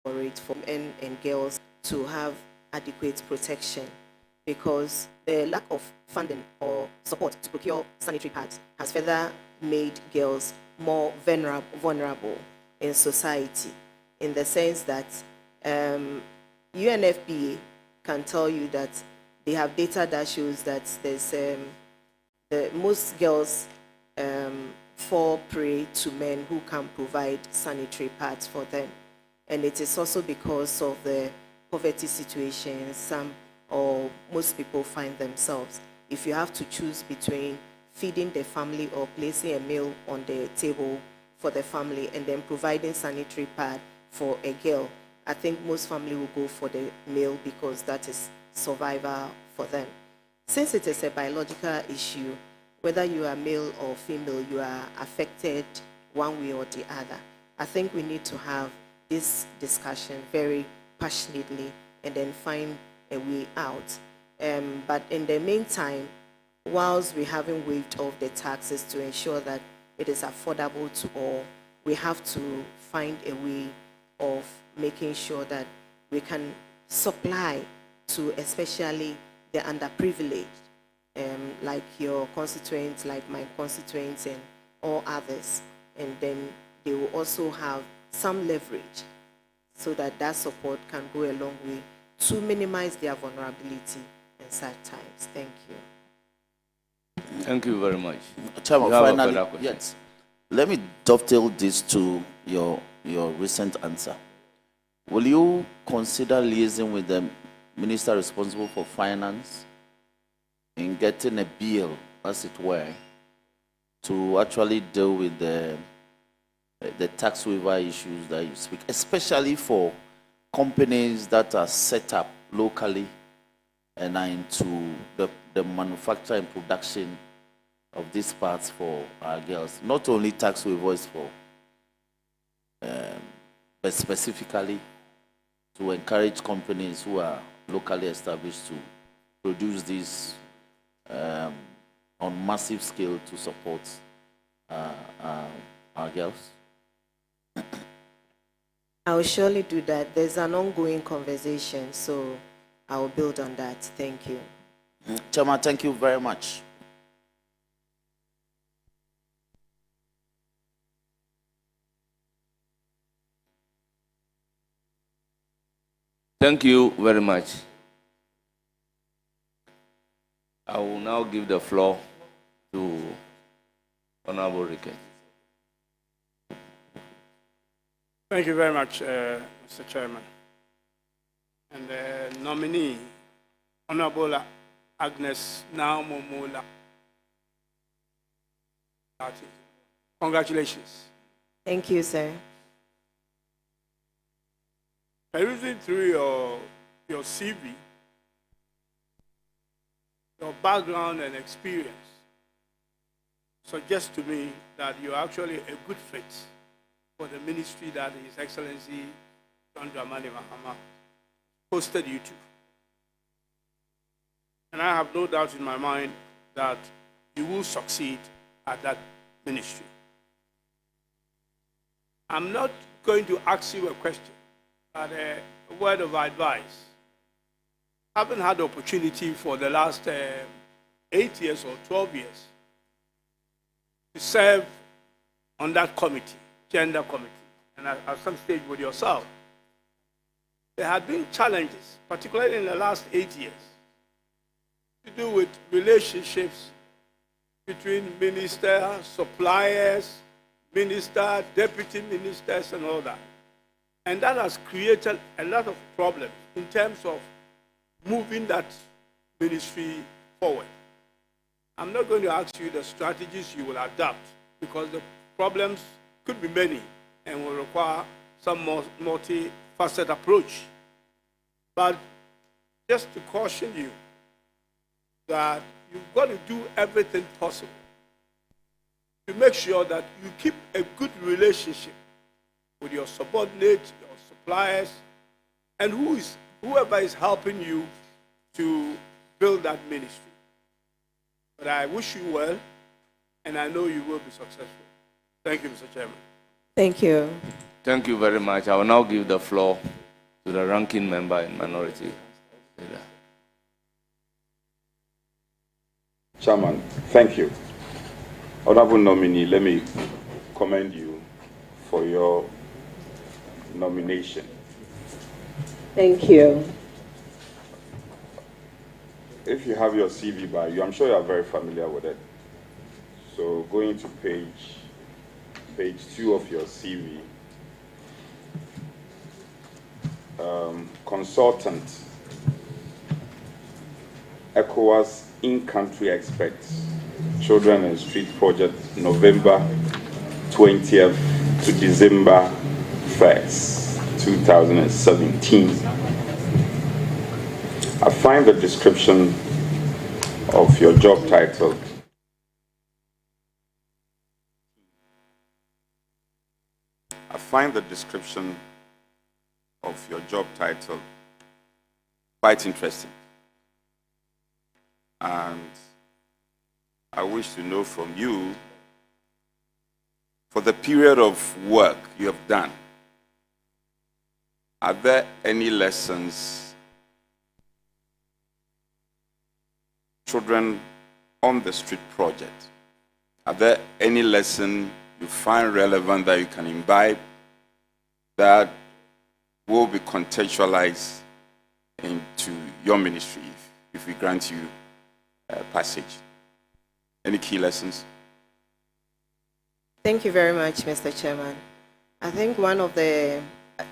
for it for men and girls to have adequate protection, because the lack of funding or support to procure sanitary pads has further made girls more vulnerable in society, in the sense that UNFPA can tell you that they have data that shows that there's most girls fall prey to men who can provide sanitary pads for them. And it is also because of the poverty situation some or most people find themselves. If you have to choose between feeding the family or placing a meal on the table for the family and then providing sanitary pad for a girl, I think most family will go for the meal because that is survival for them. Since it is a biological issue, whether you are male or female, you are affected one way or the other. I think we need to have this discussion very passionately and then find a way out. But in the meantime, whilst we haven't waived off the taxes to ensure that it is affordable to all, we have to find a way of making sure that we can supply to especially the underprivileged, like your constituents, like my constituents and all others. And then they will also have some leverage so that that support can go a long way to minimize their vulnerability in such times. Thank you. Thank you very much. Chairman, finally, yes. Let me dovetail this to your recent answer. Will you consider liaising with the minister responsible for finance in getting a bill, as it were, to actually deal with the tax waiver issues that you speak, especially for companies that are set up locally and are into the manufacture and production of these parts for our girls? Not only tax waivers for, but specifically to encourage companies who are locally established to produce these on massive scale to support our girls. I will surely do that. There's an ongoing conversation, so I will build on that. Thank you. Chairman, thank you very much. Thank you very much. I will now give the floor to Honorable Rickett. Thank you very much, Mr. Chairman. And the nominee, Honorable Agnes Naumomula. Congratulations. Thank you, sir. Perusing through your CV, your background and experience suggests to me that you're actually a good fit for the ministry that His Excellency John Dramani Mahama posted you to. And I have no doubt in my mind that you will succeed at that ministry. I'm not going to ask you a question, but a word of advice. Having had the opportunity for the last 8 years or 12 years to serve on that committee, gender committee, and at some stage with yourself, there have been challenges, particularly in the last 8 years, to do with relationships between minister, suppliers, minister, deputy ministers, and all that. And that has created a lot of problems in terms of moving that ministry forward. I'm not going to ask you the strategies you will adopt, because the problems could be many and will require some multi-faceted approach. But just to caution you that you've got to do everything possible to make sure that you keep a good relationship with your subordinates, your suppliers, and whoever is helping you to build that ministry. But I wish you well, and I know you will be successful. Thank you, Mr. Chairman. Thank you. Thank you very much. I will now give the floor to the ranking member in minority leader. Chairman, thank you. Honorable nominee, let me commend you for your nomination. Thank you. If you have your CV by you, I'm sure you are very familiar with it. So going to page 2 of your CV, consultant, ECOWAS in-country experts, Children and Street Project, November 20th to December 1st, 2017. I find the description of your job title quite interesting. And I wish to know from you, for the period of work you have done, are there any lessons Children on the Street project? Are there any lesson you find relevant that you can imbibe that will be contextualized into your ministry if we grant you passage? Any key lessons? Thank you very much, Mr. Chairman. I think one of the,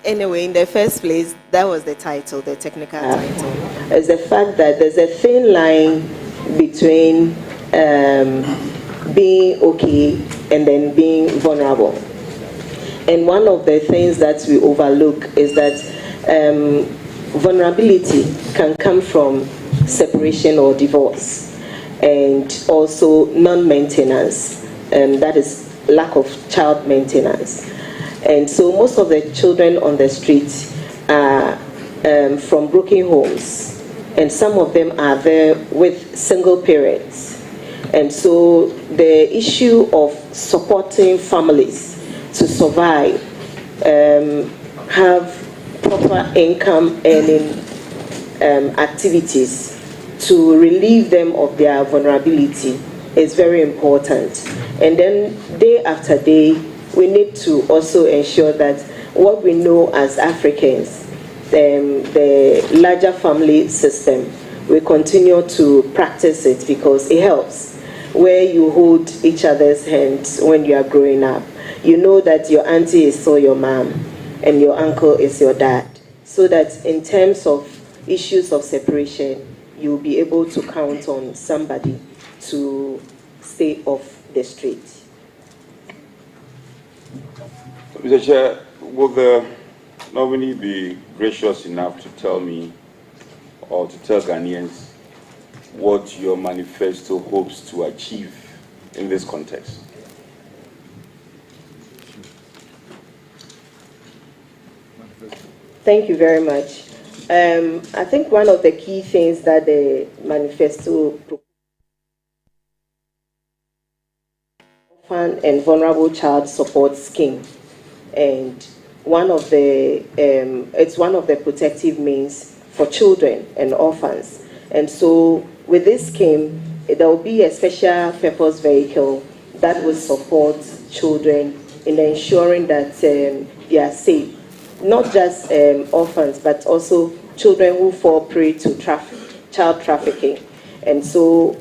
anyway, in the first place, that was the title, the technical title, is the fact that there's a thin line between being okay and then being vulnerable. And one of the things that we overlook is that vulnerability can come from separation or divorce, and also non-maintenance, that is lack of child maintenance. And so most of the children on the street are from broken homes, and some of them are there with single parents. And so the issue of supporting families to survive, have proper income earning activities to relieve them of their vulnerability is very important. And then day after day, we need to also ensure that what we know as Africans, the larger family system, we continue to practice it because it helps. Where you hold each other's hands when you are growing up, you know that your auntie is still your mom and your uncle is your dad, so that in terms of issues of separation, you'll be able to count on somebody to stay off the street. Mr. Chair, will the nominee be gracious enough to tell me or to tell Ghanaians what your manifesto hopes to achieve in this context? Thank you very much. I think one of the key things that the manifesto orphan and vulnerable child support scheme, and one of the it's one of the protective means for children and orphans. And so with this scheme, there will be a special purpose vehicle that will support children in ensuring that they are safe. Not just orphans, but also children who fall prey to child trafficking. And so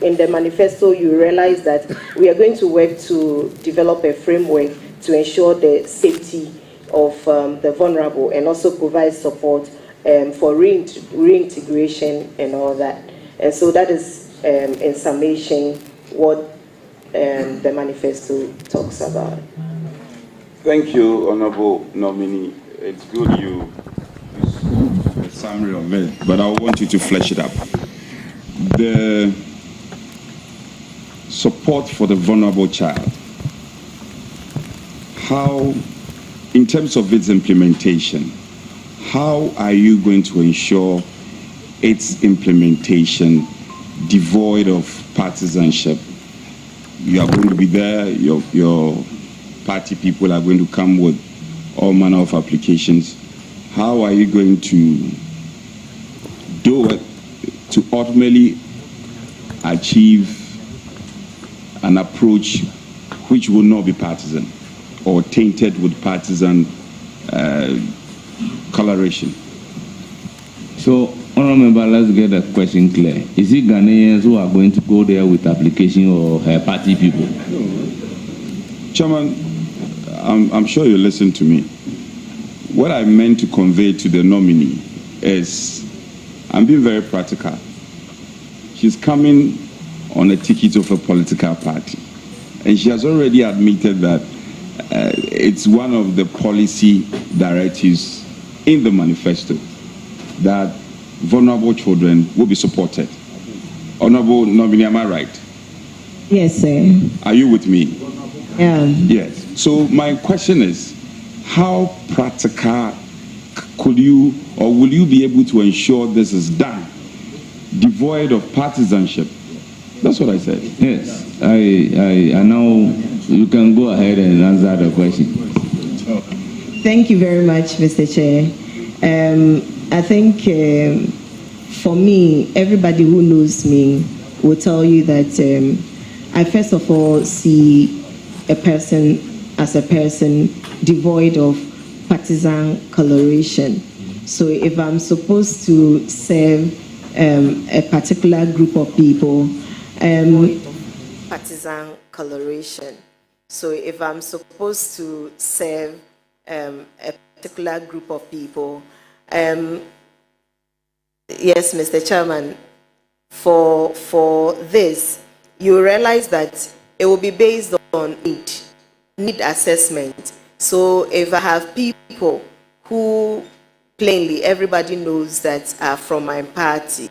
in the manifesto, you realize that we are going to work to develop a framework to ensure the safety of the vulnerable and also provide support for reintegration and all that. And so that is, in summation, what the manifesto talks about. Thank you, Honorable Nominee. It's good you a summary of it, but I want you to flesh it up. The support for the vulnerable child, how, in terms of its implementation, how are you going to ensure its implementation devoid of partisanship? You are going to be there, your party people are going to come with all manner of applications. How are you going to do it to ultimately achieve an approach which will not be partisan or tainted with partisan coloration? So, Honourable Member, let's get the question clear. Is it Ghanaians who are going to go there with application or party people? Chairman, I'm sure you listen to me. What I meant to convey to the nominee is I'm being very practical. She's coming on a ticket of a political party, and she has already admitted that it's one of the policy directives in the manifesto that vulnerable children will be supported. Honorable nominee, am I right? Yes, sir. Are you with me? Yeah. Yes. So my question is, how practical could you or will you be able to ensure this is done, devoid of partisanship? That's what I said. Yes. I know you can go ahead and answer the question. Thank you very much, Mr. Chair. I think for me, everybody who knows me will tell you that I first of all see a person as a person devoid of partisan coloration. So if I'm supposed to serve a particular group of people, partisan coloration. So if I'm supposed to serve a particular group of people, yes, Mr. Chairman, for this, you realize that it will be based on need assessment. So if I have people who plainly everybody knows that are from my party,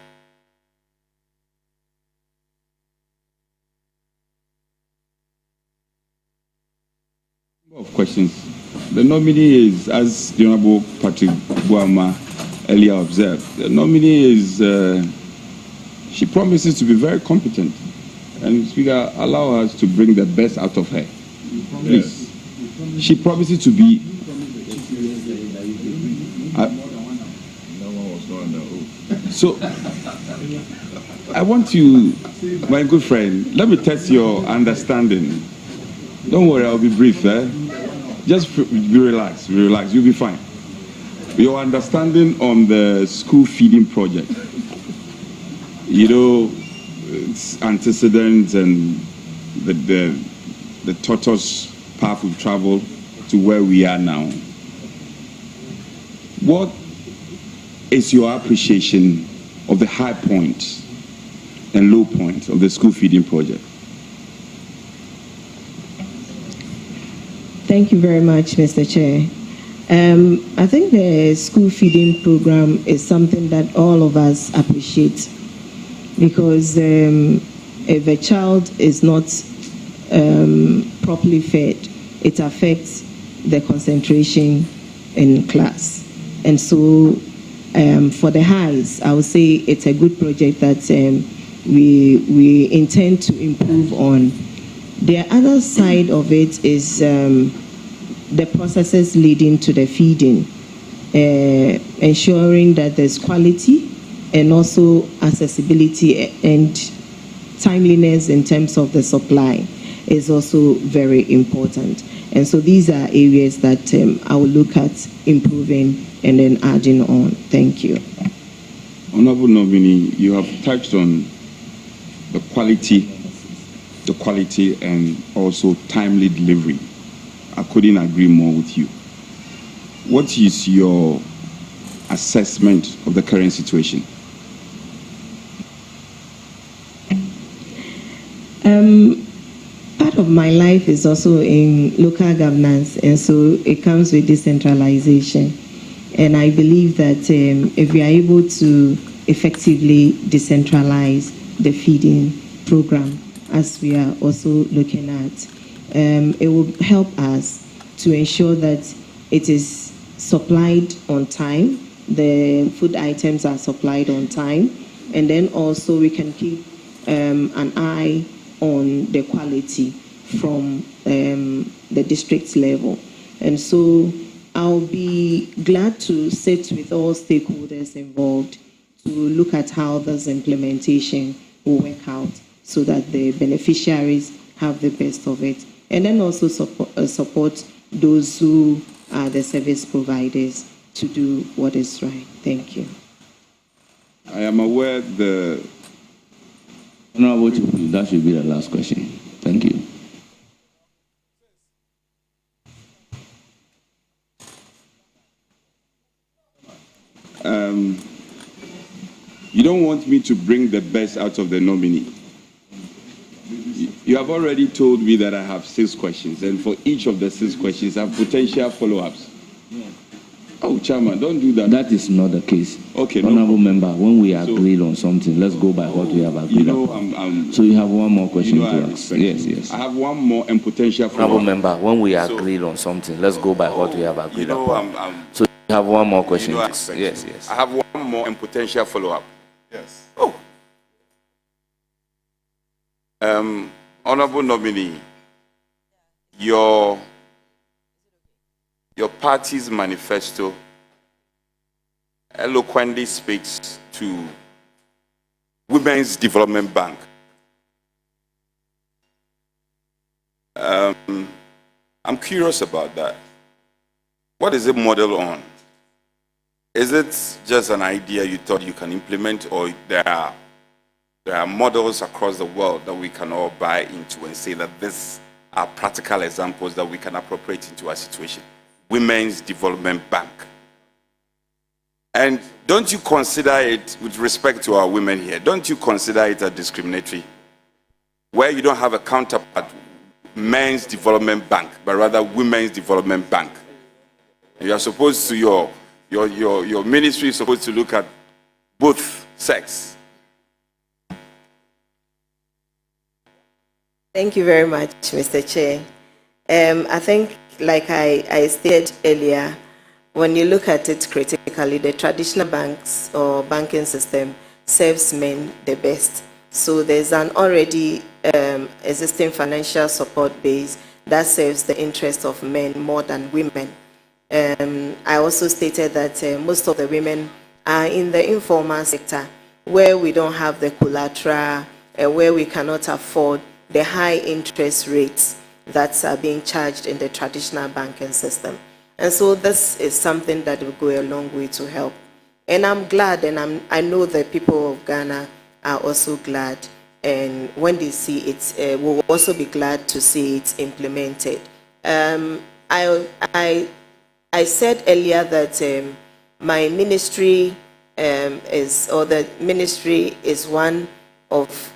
of questions. The nominee is, as the Honorable Patrick Buama earlier observed, the nominee is, she promises to be very competent. And Speaker, allow us to bring the best out of her. Please. She promises to be. So, I want you, my good friend, let me test your understanding. Don't worry, I'll be brief. Just be relaxed, you'll be fine. Your understanding on the school feeding project, you know, its antecedents and the tortoise path we've traveled to where we are now. What is your appreciation of the high points and low points of the school feeding project? Thank you very much, Mr. Chair. I think the school feeding program is something that all of us appreciate, because if a child is not properly fed, it affects the concentration in class. And so for the highs, I would say it's a good project that we intend to improve on. The other side of it is the processes leading to the feeding, ensuring that there's quality and also accessibility and timeliness in terms of the supply is also very important. And so these are areas that I will look at improving and then adding on. Thank you. Honorable nominee, you have touched on the quality and also timely delivery. I couldn't agree more with you. What is your assessment of the current situation? Part of my life is also in local governance, and so it comes with decentralization. And I believe that if we are able to effectively decentralize the feeding program, as we are also looking at, it will help us to ensure that it is supplied on time, the food items are supplied on time, and then also we can keep an eye on the quality from the district level. And so I'll be glad to sit with all stakeholders involved to look at how this implementation will work out so that the beneficiaries have the best of it. And then also support those who are the service providers to do what is right. Thank you. I am aware the... Honorable Chief, that should be the last question. Thank you. You don't want me to bring the best out of the nominee. You have already told me that I have 6 questions, and for each of the 6 questions, I have potential follow-ups. Oh, Chairman, don't do that. That is not the case. Okay, Honorable member, when we agreed on something, let's go by what we have agreed on. So you have one more question to ask. Yes, yes. I have one more and potential follow-up. Honorable member, when we agreed on something, let's go by what we have agreed upon. So you have one more question. Yes, yes. I have one more and potential follow-up. Yes. Oh. Honorable nominee, your party's manifesto eloquently speaks to Women's Development Bank. I'm curious about that. What is it modeled on? Is it just an idea you thought you can implement, or there are models across the world that we can all buy into and say that these are practical examples that we can appropriate into our situation? Women's Development Bank. And don't you consider it, with respect to our women here, don't you consider it a discriminatory, where you don't have a counterpart, Men's Development Bank, but rather Women's Development Bank? And you are supposed to, your ministry is supposed to look at both sex. Thank you very much, Mr. Chair. I think, like I stated earlier, when you look at it critically, the traditional banks or banking system serves men the best. So there's an already existing financial support base that serves the interest of men more than women. I also stated that most of the women are in the informal sector, where we don't have the collateral, where we cannot afford the high interest rates that are being charged in the traditional banking system. And so this is something that will go a long way to help. And I'm glad, and I know the people of Ghana are also glad, and when they see it, will also be glad to see it implemented. I said earlier that my ministry the ministry is one of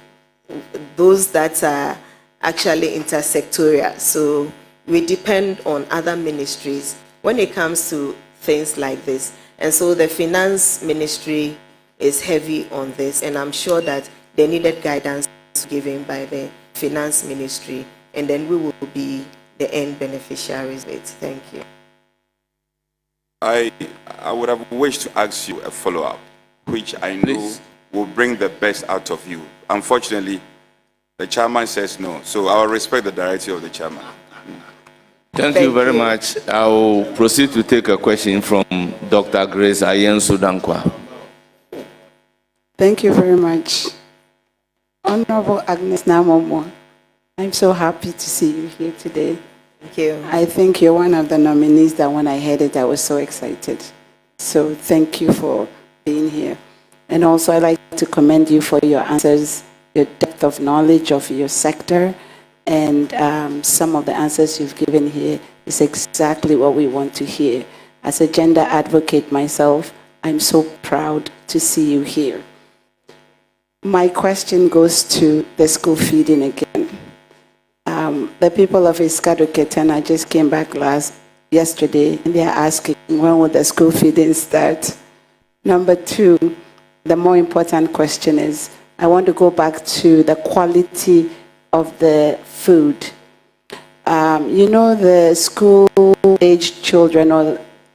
those that are actually intersectorial. So we depend on other ministries when it comes to things like this. And so the finance ministry is heavy on this, and I'm sure that the needed guidance is given by the finance ministry, and then we will be the end beneficiaries of it. Thank you. I would have wished to ask you a follow-up, which I know will bring the best out of you. Unfortunately, the chairman says no, so I will respect the directive of the chairman. Thank you very much. I will proceed to take a question from Dr. Grace Ayen Sudankwa. Thank you very much. Honorable Agnes Namomo, I'm so happy to see you here today. Thank you. I think you're one of the nominees that when I heard it, I was so excited. So thank you for being here. And also I'd like to commend you for your answers, your depth of knowledge of your sector, and some of the answers you've given here is exactly what we want to hear. As a gender advocate myself, I'm so proud to see you here. My question goes to the school feeding again. The people of Iskado Ketana just came back yesterday, and they're asking, when will the school feeding start? Number 2, the more important question is, I want to go back to the quality of the food. You know, the school-aged children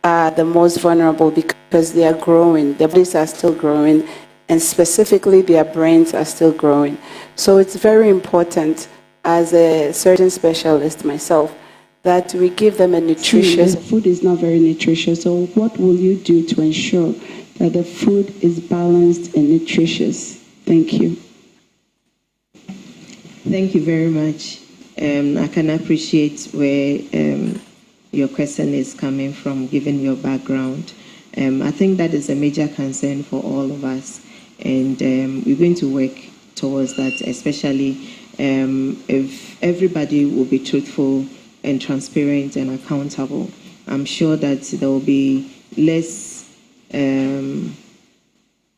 are the most vulnerable because they are growing. Their bodies are still growing, and specifically their brains are still growing. So it's very important, as a surgeon specialist myself, that we give them a nutritious... The food is not very nutritious. So what will you do to ensure that the food is balanced and nutritious? Thank you. Thank you very much. I can appreciate where your question is coming from, given your background. I think that is a major concern for all of us, and we're going to work towards that, especially if everybody will be truthful and transparent and accountable. I'm sure that there will be less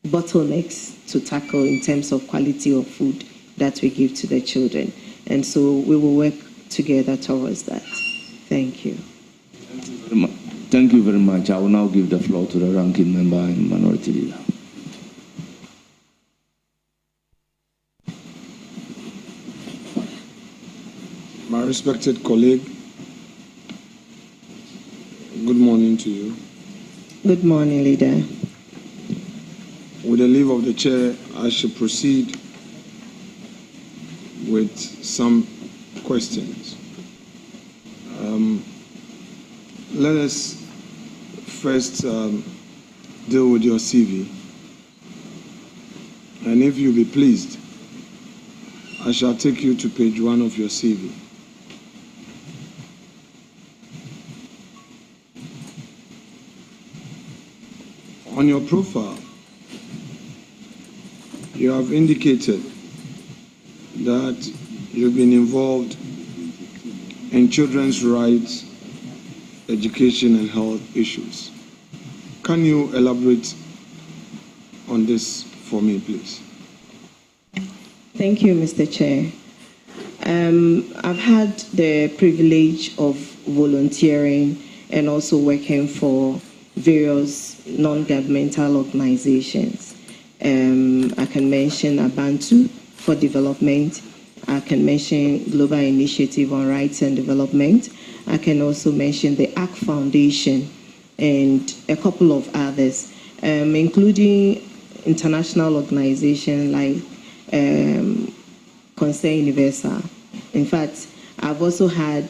bottlenecks to tackle in terms of quality of food that we give to the children. And so we will work together towards that. Thank you. Thank you very much. I will now give the floor to the ranking member and minority leader. My respected colleague, good morning to you. Good morning, leader. With the leave of the chair, I shall proceed with some questions. Let us first deal with your CV. And if you be pleased, I shall take you to page 1 of your CV. On your profile, you have indicated that you've been involved in children's rights, education, and health issues. Can you elaborate on this for me, please? Thank you, Mr. Chair. I've had the privilege of volunteering and also working for various non-governmental organizations. I can mention Abantu for development. I can mention Global Initiative on Rights and Development. I can also mention the ACT Foundation and a couple of others, including international organizations like Conseil Universal. In fact, I've also had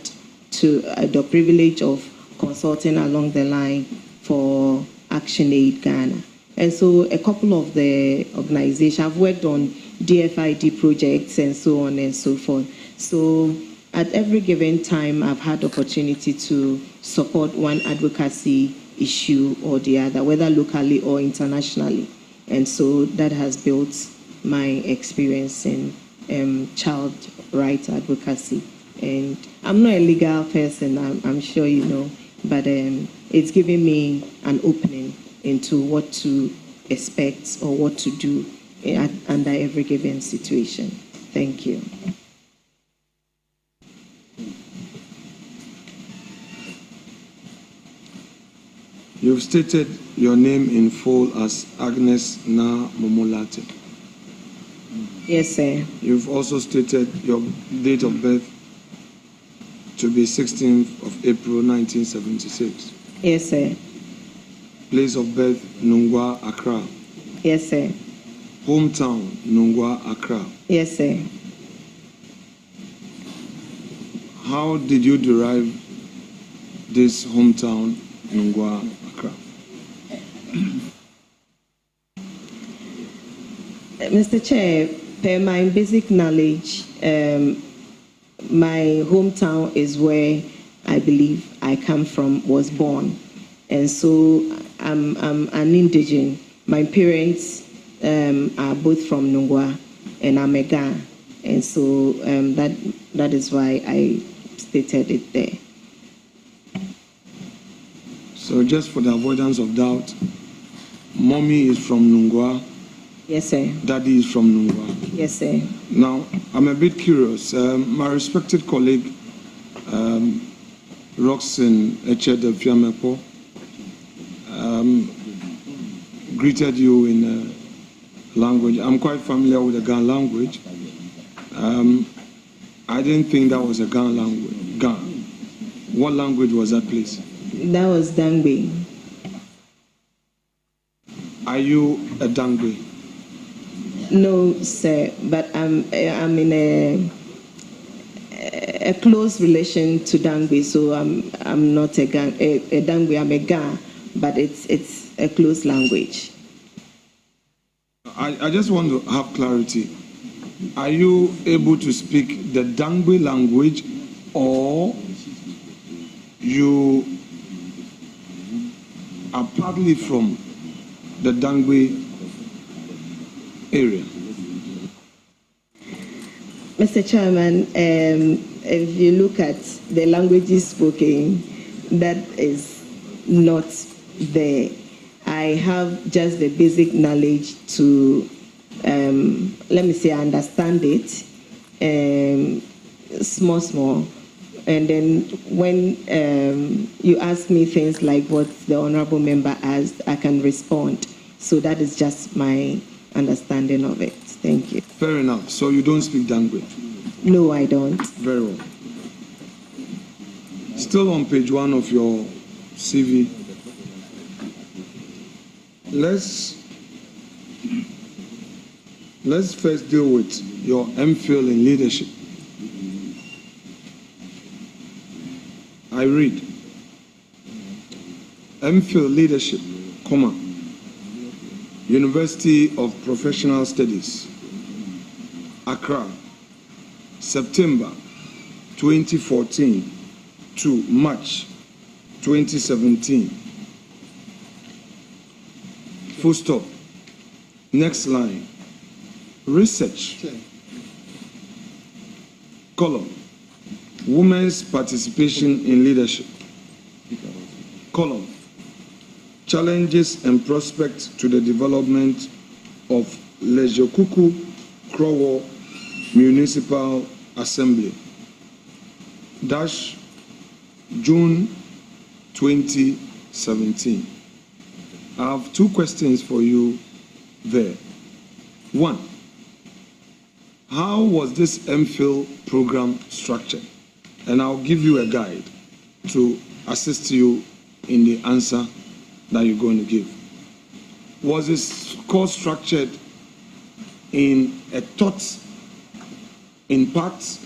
the privilege of consulting along the line for ActionAid Ghana. And so a couple of the organizations, I've worked on DFID projects and so on and so forth. So at every given time, I've had opportunity to support one advocacy issue or the other, whether locally or internationally. And so that has built my experience in child rights advocacy. And I'm not a legal person, I'm sure you know, but it's given me an opening into what to expect or what to do under every given situation. Thank you. You've stated your name in full as Agnes Na Momolate. Yes, sir. You've also stated your date of birth to be 16th of April 1976. Yes, sir. Place of birth, Nungwa, Accra. Yes, sir. Hometown, Nungwa, Accra. Yes, sir. How did you derive this hometown, Nungwa, Accra? Mr. Chair, per my basic knowledge, my hometown is where I believe I come from, was born. And so I'm an indigene. My parents are both from Nungwa and I'm a Ga. And so that is why I stated it there. So just for the avoidance of doubt, mommy is from Nungwa. Yes, sir. Daddy is from Nungwa. Yes, sir. Now, I'm a bit curious. My respected colleague, Roxanne Echede-Fiamepo, greeted you in language. I'm quite familiar with the Ga language. I didn't think that was a Ga language. Ga. What language was that, please? That was Dangbe. Are you a Dangbe? No, sir, but I'm in a close relation to Dangwe, so I'm not a Dangwe, I'm a Ga, but it's a close language. I just want to have clarity. Are you able to speak the Dangwe language, or you are partly from the Dangwe area? Mr. Chairman, if you look at the languages spoken, that is not there. I have just the basic knowledge to, let me say, understand it, small. And then when you ask me things like what the Honorable Member asked, I can respond. So that is just my understanding of it. Thank you. Fair enough. So you don't speak Dangwe? No, I don't. Very well. Still on page 1 of your CV. Let's first deal with your MPhil in leadership. I read MPhil leadership, University of Professional Studies, Accra, September 2014 to March 2017. Full stop. Next line. Research. Column. Women's participation in leadership. Column. Challenges and prospects to the development of Lejokuku Krowo Municipal Assembly. Dash June 2017. I have 2 questions for you there. 1, how was this MPhil program structured? And I'll give you a guide to assist you in the answer that you're going to give. Was this course structured in a thought in part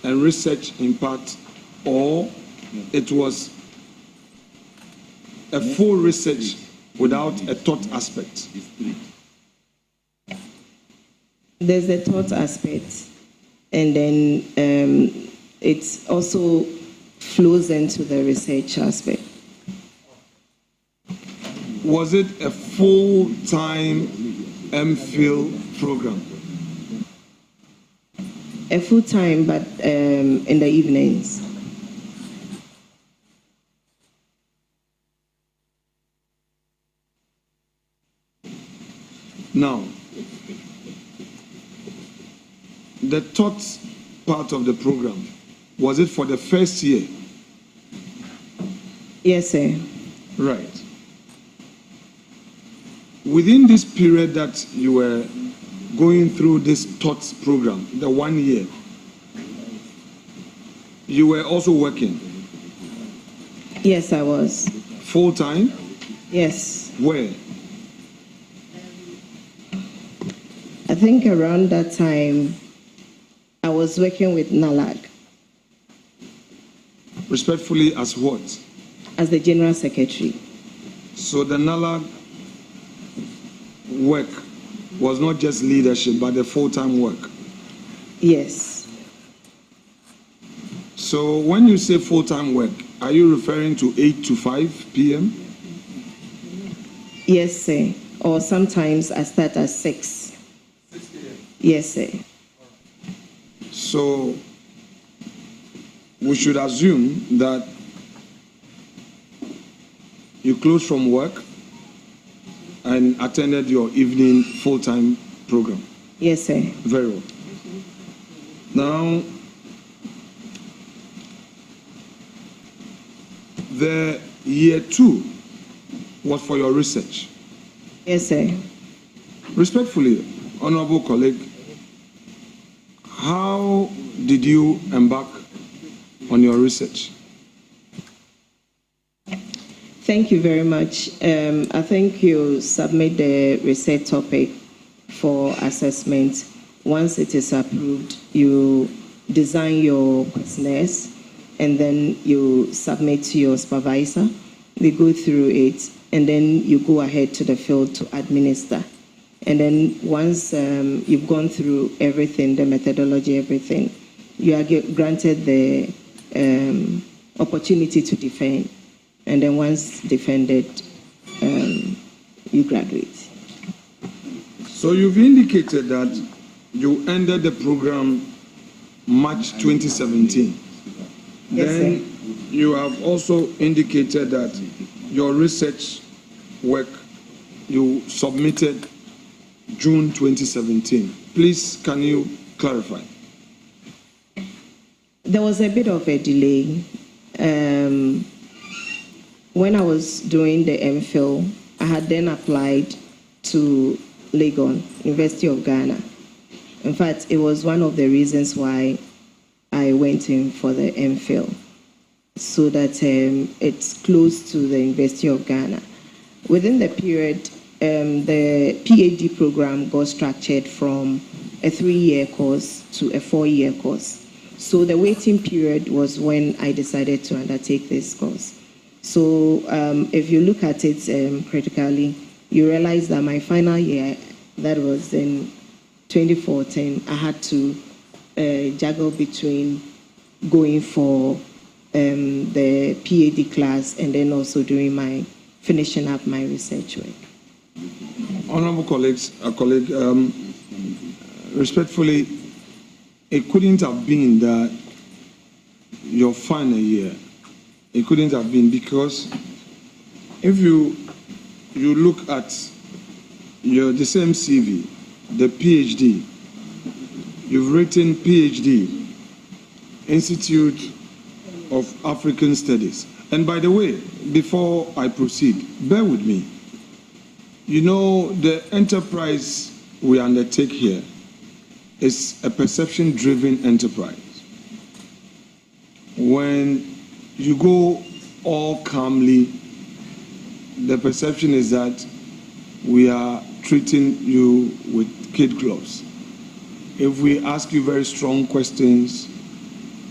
and research in part, or it was a full research without a thought aspect? There's a thought aspect, and then it also flows into the research aspect. Was it a full-time MPhil program? A full-time, but in the evenings. Now, the thought part of the program, was it for the first year? Yes, sir. Right. Within this period that you were going through this thoughts program, the 1 year, you were also working? Yes, I was. Full time? Yes. Where? I think around that time, I was working with NALAG. Respectfully, as what? As the General Secretary. So the NALAG work was not just leadership, but the full-time work? Yes. So when you say full-time work, are you referring to 8 to 5 p.m.? Yes, sir. Or sometimes I start at 6. 6 a.m.? Yes, sir. So we should assume that you closed from work and attended your evening full-time program? Yes, sir. Very well. Now, the year 2 was for your research? Yes, sir. Respectfully, honorable colleague, how did you embark on your research? Thank you very much. I think you submit the research topic for assessment. Once it is approved, you design your questionnaires, and then you submit to your supervisor. They go through it, and then you go ahead to the field to administer. And then once you've gone through everything, the methodology, everything, you are granted the opportunity to defend. And then once defended, you graduate. So you've indicated that you ended the program March 2017. Yes, Then sir. you have also indicated that your research work you submitted June 2017. Please, can you clarify? There was a bit of a delay. When I was doing the MPhil, I had then applied to Legon, University of Ghana. In fact, it was one of the reasons why I went in for the MPhil, so that it's close to the University of Ghana. Within the period, the PhD program got structured from a 3-year course to a 4-year course. So the waiting period was when I decided to undertake this course. So if you look at it critically, you realize that my final year, that was in 2014, I had to juggle between going for the PhD class and then also doing finishing up my research work. Honorable colleagues, respectfully, it couldn't have been that your final year. It couldn't have been, because if you look at the same CV, the PhD, you've written PhD, Institute of African Studies. And by the way, before I proceed, bear with me. You know, the enterprise we undertake here is a perception-driven enterprise. When you go all calmly, the perception is that we are treating you with kid gloves. If we ask you very strong questions,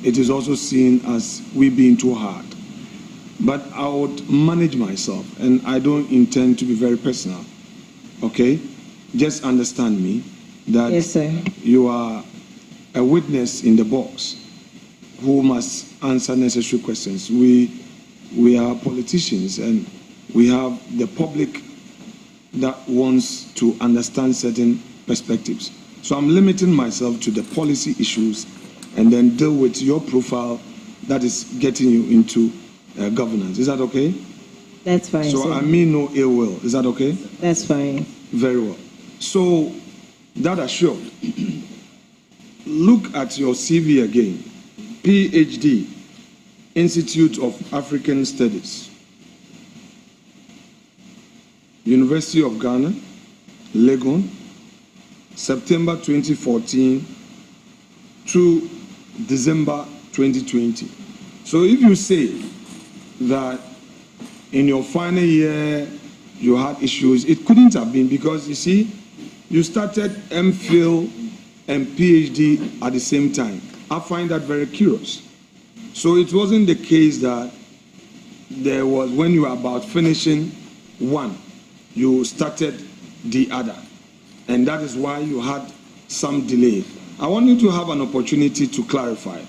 it is also seen as we being too hard. But I would manage myself, and I don't intend to be very personal. Okay? Just understand me that yes, sir. You are a witness in the box who must answer necessary questions. We are politicians, and we have the public that wants to understand certain perspectives. So I'm limiting myself to the policy issues and then deal with your profile that is getting you into governance. Is that okay? That's fine. So sir. I mean no ill will. Is that okay? That's fine. Very well. So that assured, look at your CV again. PhD, Institute of African Studies, University of Ghana, Legon, September 2014 to December 2020. So if you say that in your final year you had issues, it couldn't have been, because you see, you started MPhil and PhD at the same time. I find that very curious. So it wasn't the case that there was, when you were about finishing one, you started the other. And that is why you had some delay. I want you to have an opportunity to clarify.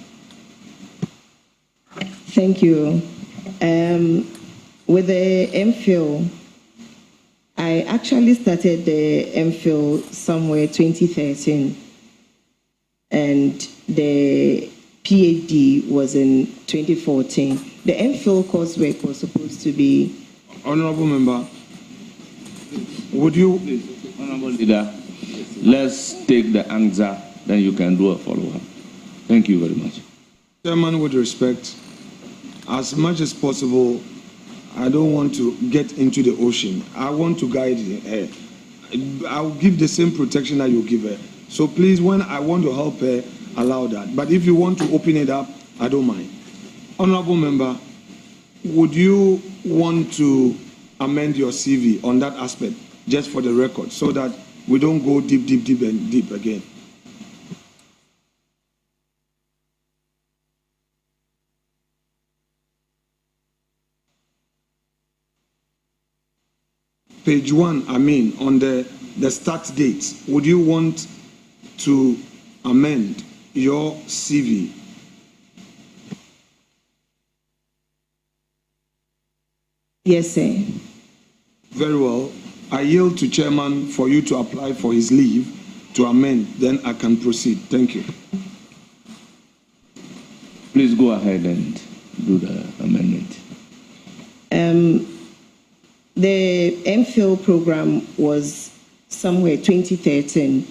Thank you. With the MPhil, I actually started the MPhil somewhere 2013, and the PhD was in 2014. The MPhil coursework was supposed to be... Honorable Member, would you... Honorable Leader, let's take the answer, then you can do a follow-up. Thank you very much. Chairman, with respect, as much as possible, I don't want to get into the ocean. I want to guide her. I'll give the same protection that you give her. So please, when I want to help her, allow that. But if you want to open it up, I don't mind. Honorable Member, would you want to amend your CV on that aspect, just for the record, so that we don't go deep, deep, deep, and deep again? That's fine. Very well. So that assured, look at your CV again. PhD, Institute of African Studies, University of Ghana, Legon, September 2014 to December 2020. So if you say that in your final year you had issues, it couldn't have been, because you see, you started MPhil and PhD at the same time. I find that very curious. So page 1, on the start date, would you want to amend your CV? Yes, sir. Very well. I yield to chairman for you to apply for his leave to amend. Then I can proceed. Thank you. Please go ahead and do the amendment. The MPhil program was somewhere 2013.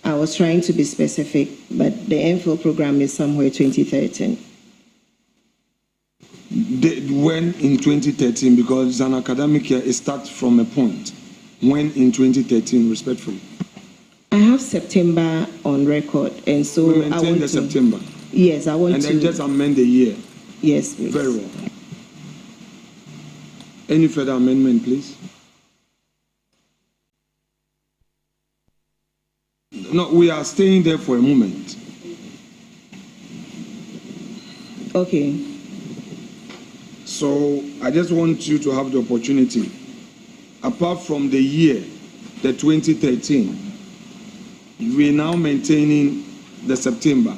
I was trying to be specific, but the MPhil program is somewhere 2013. When in 2013, because it's an academic year, it starts from a point. When in 2013, respectfully? I have September on record, and so we maintain the September. Yes, I want to. And then just amend the year. Yes, please. Very well. Any further amendment, please? No, we are staying there for a moment. Okay. So I just want you to have the opportunity, apart from the year, the 2013, we're now maintaining the September.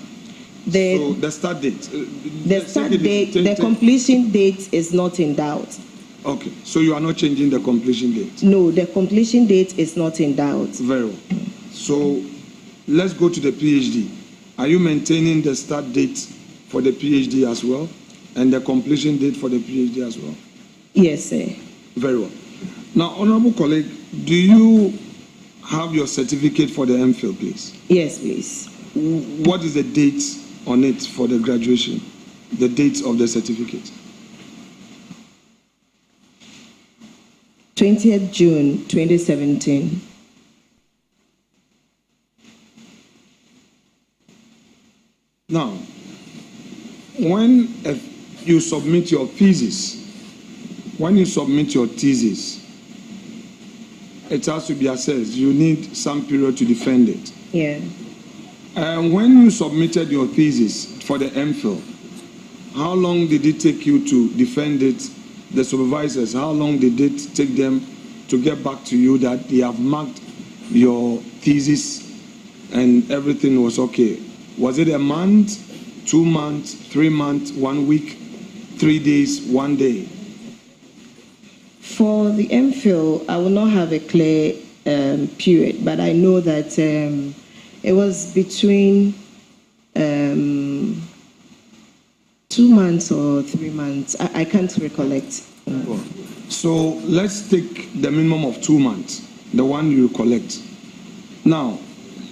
So the start date. The start date, the completion date is not in doubt. Okay, so you are not changing the completion date? No, the completion date is not in doubt. Very well. So let's go to the PhD. Are you maintaining the start date for the PhD as well? And the completion date for the PhD as well? Yes, sir. Very well. Now, honorable colleague, do you have your certificate for the MPhil, please? Yes, please. What is the date on it for the graduation? The date of the certificate? 20th June 2017. Now, when you submit your thesis, it has to be assessed. You need some period to defend it. Yeah. And when you submitted your thesis for the MPhil, how long did it take you to defend it? The supervisors, how long did it take them to get back to you that they have marked your thesis and everything was okay? Was it a month, 2 months, 3 months, 1 week, 3 days, 1 day? For the MPhil, I will not have a clear period, but I know that it was between 2 months or 3 months. I can't recollect. So let's take the minimum of 2 months, the one you collect. Now,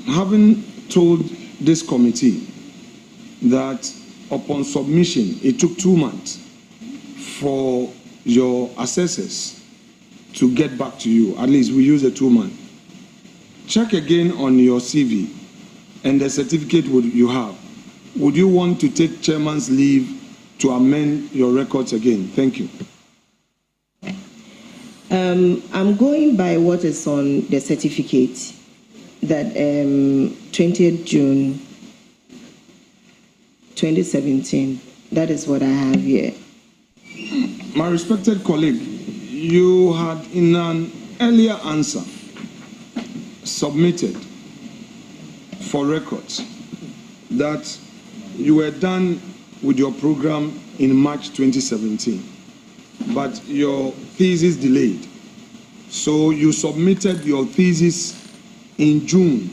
having told this committee that upon submission, it took 2 months for your assessors to get back to you. At least we use a 2 month. Check again on your CV and the certificate you have. Would you want to take chairman's leave to amend your records again? Thank you. I'm going by what is on the certificate, that 20th June 2017. That is what I have here. My respected colleague, you had in an earlier answer submitted for records that you were done with your program in March 2017, but your thesis delayed. So you submitted your thesis in June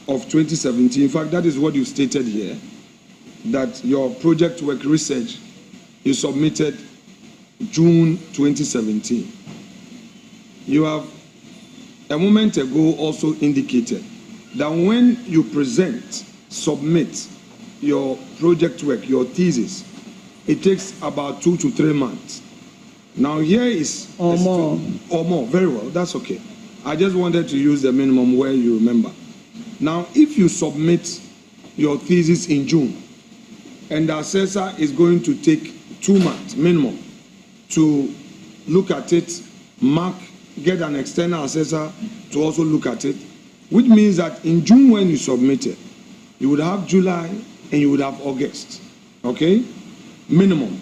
of 2017. In fact, that is what you stated here, that your project work research you submitted June 2017. You have a moment ago also indicated that when you submit your project work, your thesis, it takes about 2 to 3 months. Now here is... Or more. Or more, very well, that's okay. I just wanted to use the minimum where you remember. Now, if you submit your thesis in June, and the assessor is going to take 2 months minimum to look at it, mark, get an external assessor to also look at it, which means that in June when you submit it, you would have July and you would have August, okay? Minimum.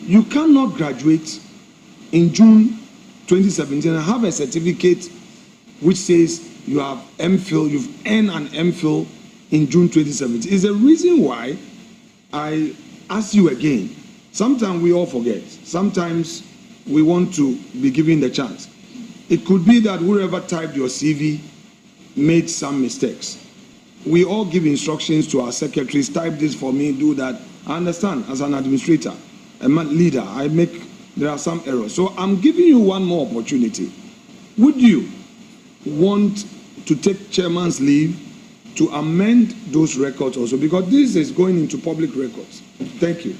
You cannot graduate in June 2017 and have a certificate which says you have MPhil, you've earned an MPhil in June 2017. Is the reason why I ask you again. Sometimes we all forget. Sometimes we want to be given the chance. It could be that whoever typed your CV made some mistakes. We all give instructions to our secretaries, type this for me, do that. I understand, as an administrator, a leader, there are some errors. So I'm giving you one more opportunity. Would you want to take chairman's leave to amend those records also? Because this is going into public records. Thank you.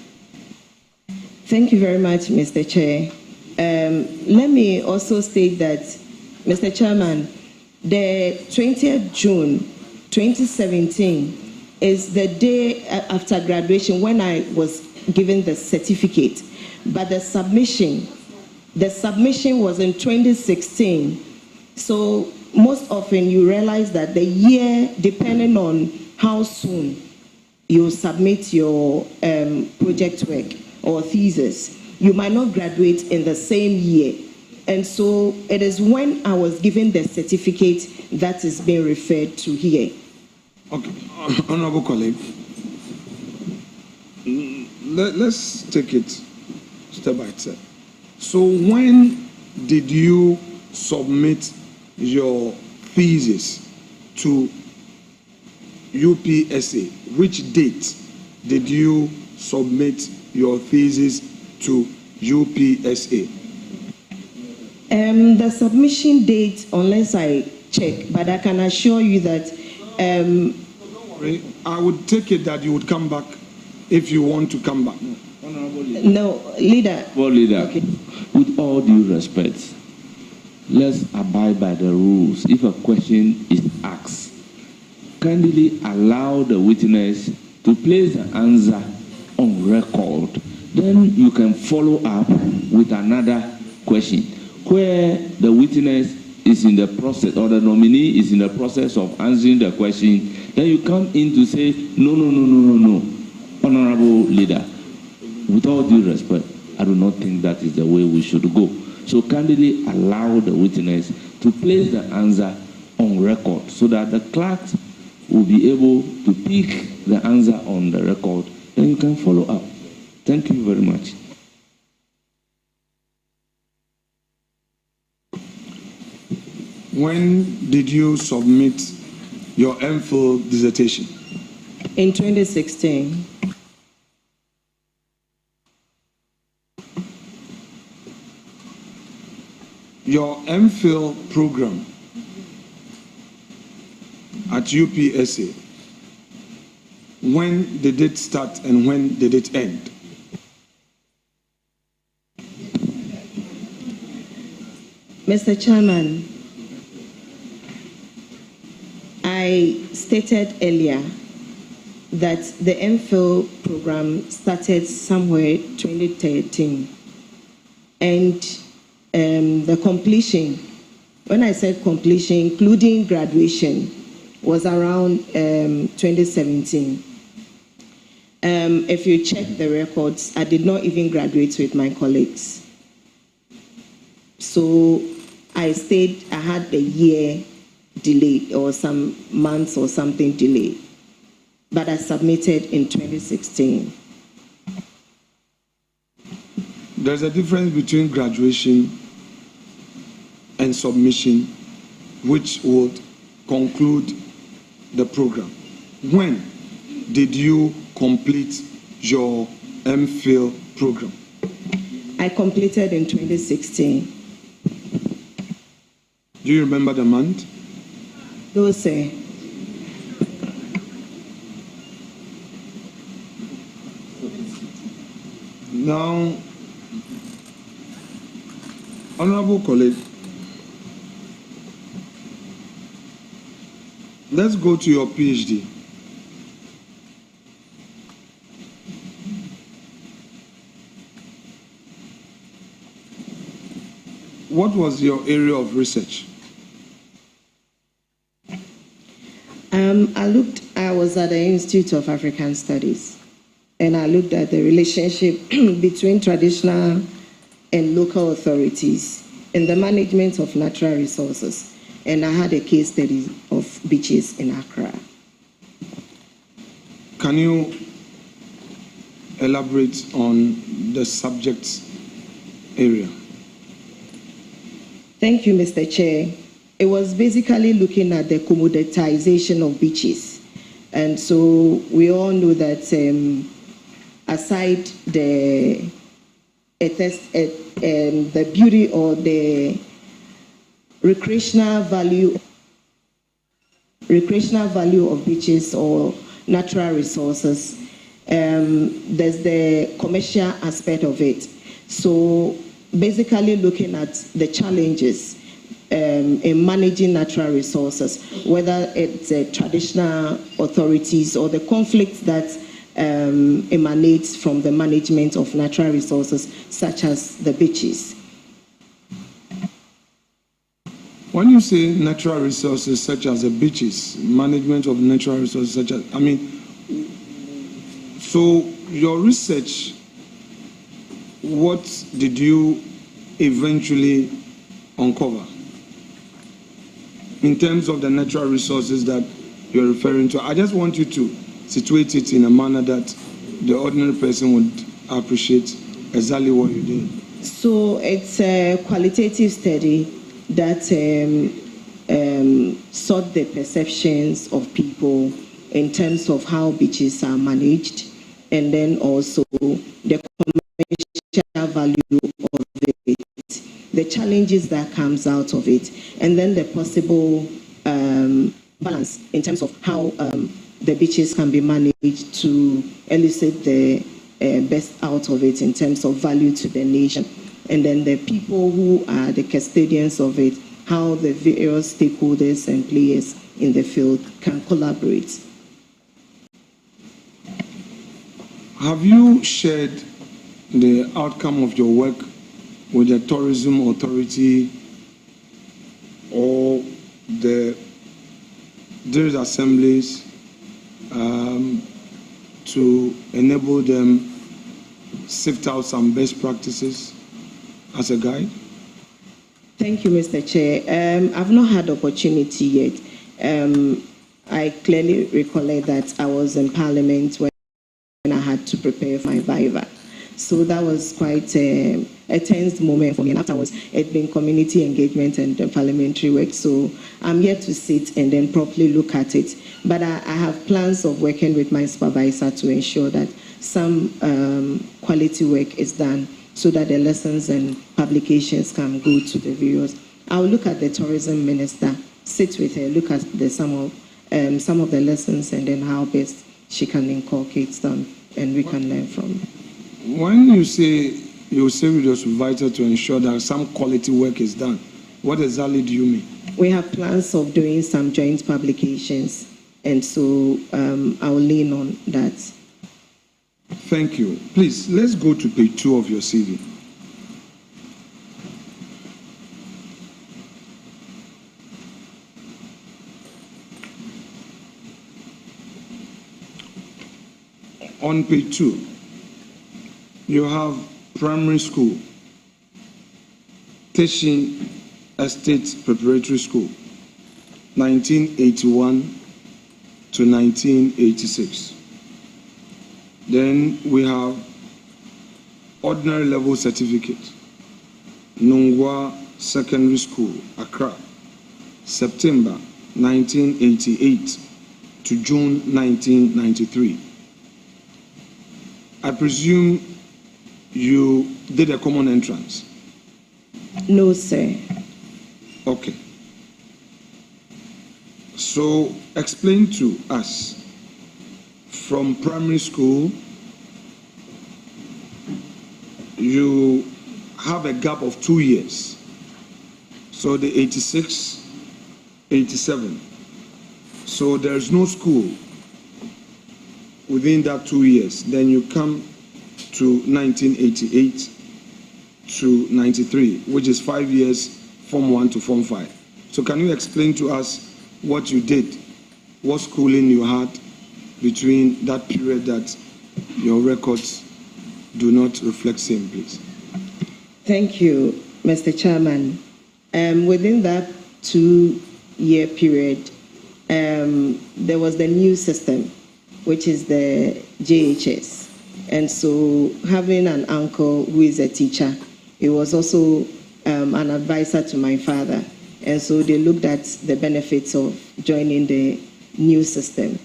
Thank you very much, Mr. Chair. Let me also state that, Mr. Chairman, the 20th June 2017 is the day after graduation when I was given the certificate. But the submission was in 2016. So most often you realize that the year, depending on how soon you submit your project work or thesis, you might not graduate in the same year. And so it is when I was given the certificate that is being referred to here. Okay, honorable colleague, let's take it step by step. So when did you submit your thesis to UPSA? Which date did you submit your thesis to UPSA? The submission date, unless I check, but I can assure you that I would take it that you would come back if you want to come back. No, leader. Well, leader, Okay. with all due respect, let's abide by the rules. If a question is asked, kindly allow the witness to place the answer on record. Then you can follow up with another question where the witness is in the process, or the nominee is in the process of answering the question. Then you come in to say, no. Honorable leader, with all due respect, I do not think that is the way we should go. So kindly allow the witness to place the answer on record so that the clerks will be able to pick the answer on the record. Then you can follow up. Thank you very much. When did you submit your MPhil dissertation? In 2016. Your MPhil program at UPSA, when did it start and when did it end? Mr. Chairman, I stated earlier that the MPhil program started somewhere 2013, and the completion, when I said completion, including graduation, was around 2017. If you check the records, I did not even graduate with my colleagues. So I stayed, I had a year delay or some months or something delay, but I submitted in 2016. There's a difference between graduation and submission, which would conclude the program. When did you complete your MPhil program? I completed in 2016. Do you remember the month? Those say. Now, honorable colleague, let's go to your PhD. What was your area of research? I was at the Institute of African Studies, and I looked at the relationship between traditional and local authorities in the management of natural resources. And I had a case study of beaches in Accra. Can you elaborate on the subject area? Thank you, Mr. Chair. It was basically looking at the commoditization of beaches. And so we all know that aside the beauty or the recreational value of beaches or natural resources, there's the commercial aspect of it. So basically looking at the challenges in managing natural resources, whether it's traditional authorities or the conflicts that emanates from the management of natural resources, such as the beaches. When you say natural resources such as the beaches, management of natural resources such as, so your research, what did you eventually uncover in terms of the natural resources that you're referring to? I just want you to situate it in a manner that the ordinary person would appreciate exactly what you did. So it's a qualitative study that sought the perceptions of people in terms of how beaches are managed, and then also the commercial value of it, the challenges that comes out of it, and then the possible balance in terms of how the beaches can be managed to elicit the best out of it in terms of value to the nation. And then the people who are the custodians of it, how the various stakeholders and players in the field can collaborate. Have you shared the outcome of your work with the tourism authority or the various assemblies to enable them sift out some best practices as a guide? Thank you, Mr. Chair. I've not had opportunity yet. I clearly recollect that I was in Parliament when I had to prepare for my Viva. So that was quite a tense moment for me. And afterwards, it's been community engagement and parliamentary work. So I'm yet to sit and then properly look at it. But I have plans of working with my supervisor to ensure that some quality work is done so that the lessons and publications can go to the viewers. I'll look at the tourism minister, sit with her, look at some of the lessons and then how best she can inculcate them and we can learn from it. When you say with your supervisor to ensure that some quality work is done, what exactly do you mean? We have plans of doing some joint publications, and so I'll lean on that. Thank you. Please, let's go to page 2 of your CV. On page 2, you have primary school, Teshin Estate Preparatory School, 1981 to 1986. Then we have ordinary level certificate, Nungwa Secondary School, Accra, September 1988 to June 1993. I presume you did a common entrance? No, sir. Okay. So explain to us, from primary school, you have a gap of 2 years. So the 86, 87. So there's no school within that 2 years. Then you come to 1988 to 93, which is 5 years, Form 1 to Form 5. So can you explain to us what you did, what schooling you had between that period that your records do not reflect same, please? Thank you. Mr. Chairman. Within that 2-year period, there was the new system, which is the JHS. And so having an uncle who is a teacher, he was also an advisor to my father. And so they looked at the benefits of joining the new system.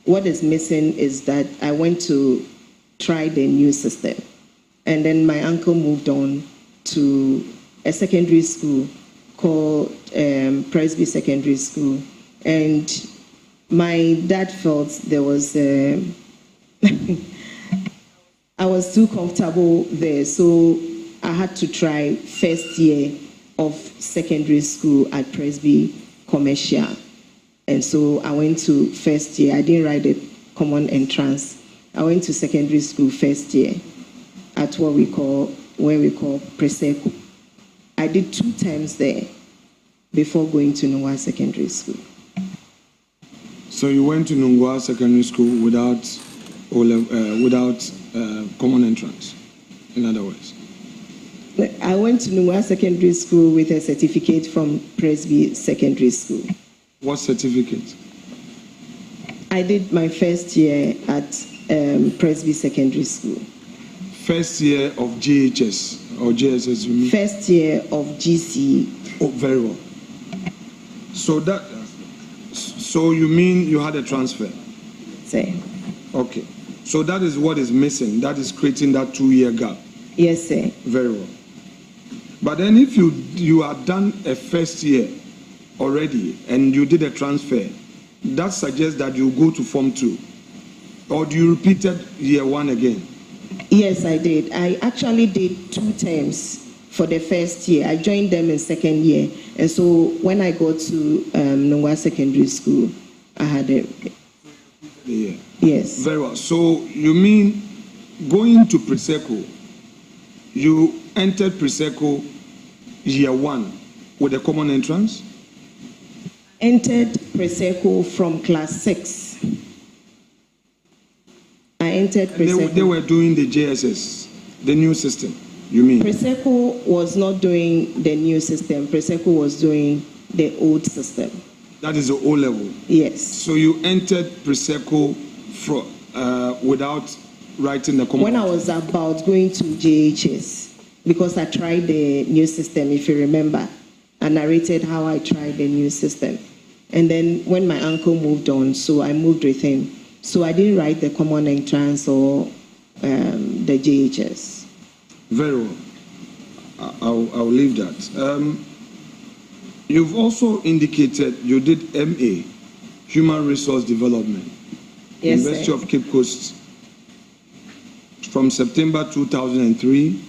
What is missing is that I went to try the new system. And then my uncle moved on to a secondary school called Presby Secondary School. And my dad felt there was, I was too comfortable there. So I had to try first year of secondary school at Presby Commercial. And so I went to first year. I didn't write the common entrance. I went to secondary school first year at where we call Preseco. I did 2 terms there before going to Nungwa Secondary School. So you went to Nungwa Secondary School without common entrance, in other words? I went to Nungwa Secondary School with a certificate from Presby Secondary School. What certificate? I did my first year at Presby Secondary School. First year of JHS or JSS, you mean? First year of GC. Oh, very well. So you mean you had a transfer? Sir. Okay. So that is what is missing. That is creating that 2-year gap. Yes, sir. Very well. But then if you had done a first year already and you did a transfer, that suggests that you go to Form 2. Or do you repeated year 1 again? Yes, I did. I actually did 2 terms for the first year. I joined them in second year. And so when I got to Nungwa Secondary School, I had a... Yeah. Yes. Very well. So you mean going to Preseco, you entered Preseco year 1 with a common entrance? Entered Preseco from class 6. I entered Preseco. They were doing the JSS, the new system, you mean? Preseco was not doing the new system. Preseco was doing the old system. That is the O level? Yes. So you entered Preseco without writing the common When I was about going to JHS, because I tried the new system, if you remember, I narrated how I tried the new system. And then when my uncle moved on, so I moved with him. So I didn't write the common entrance or the JHS. Very well. I'll leave that. You've also indicated you did MA, Human Resource Development, Yes, University sir. of Cape Coast, from September 2003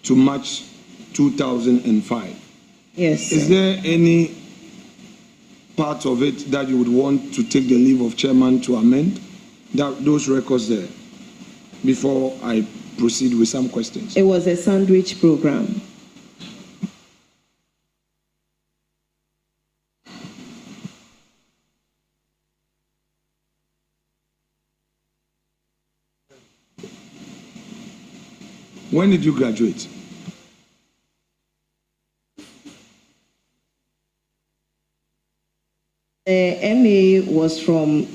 to March 2005. Yes, Is sir. there any part of it that you would want to take the leave of chairman to amend those records there before I proceed with some questions? It was a sandwich program. When did you graduate? The MA was from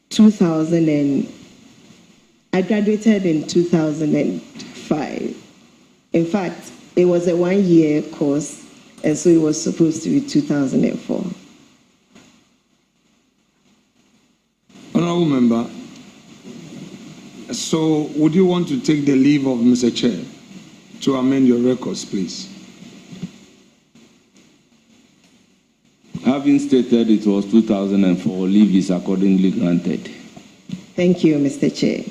2000 and I graduated in 2005. In fact, it was a 1-year course, and so it was supposed to be 2004. Honorable Member, so would you want to take the leave of Mr. Chair to amend your records, please? Having stated it was 2004, leave is accordingly granted. Thank you, Mr. Chair.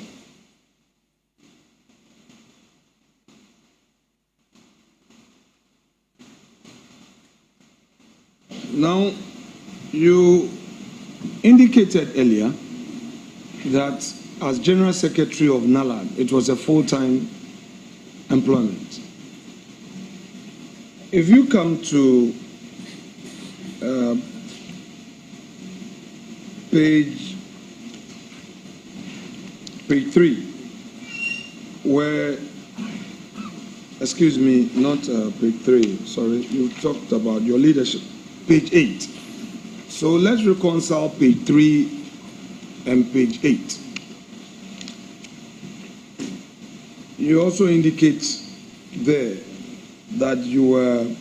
Now, you indicated earlier that as General Secretary of NALAD, it was a full-time employment. If you come to page 3, where a excuse me, not page 3, sorry, you talked about your leadership, page 8. So let's reconcile page 3 and page 8. You also indicate there that you were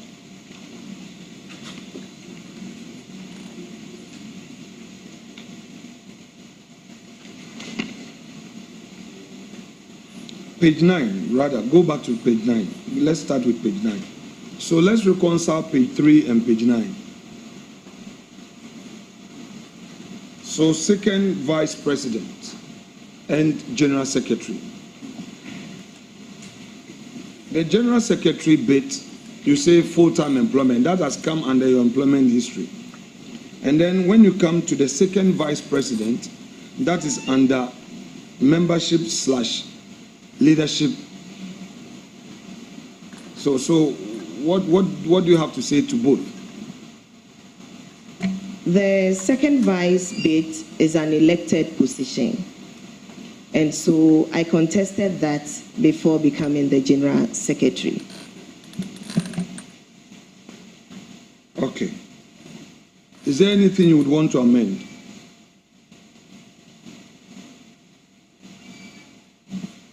page 9, rather, go back to page 9. Let's start with page 9. So let's reconcile page 3 and page 9. So second vice president and general secretary. The general secretary bit, you say full-time employment. That has come under your employment history. And then when you come to the second vice president, that is under membership / leadership. So what do you have to say to both? The second vice bit is an elected position. And so I contested that before becoming the general secretary. Okay. Is there anything you would want to amend?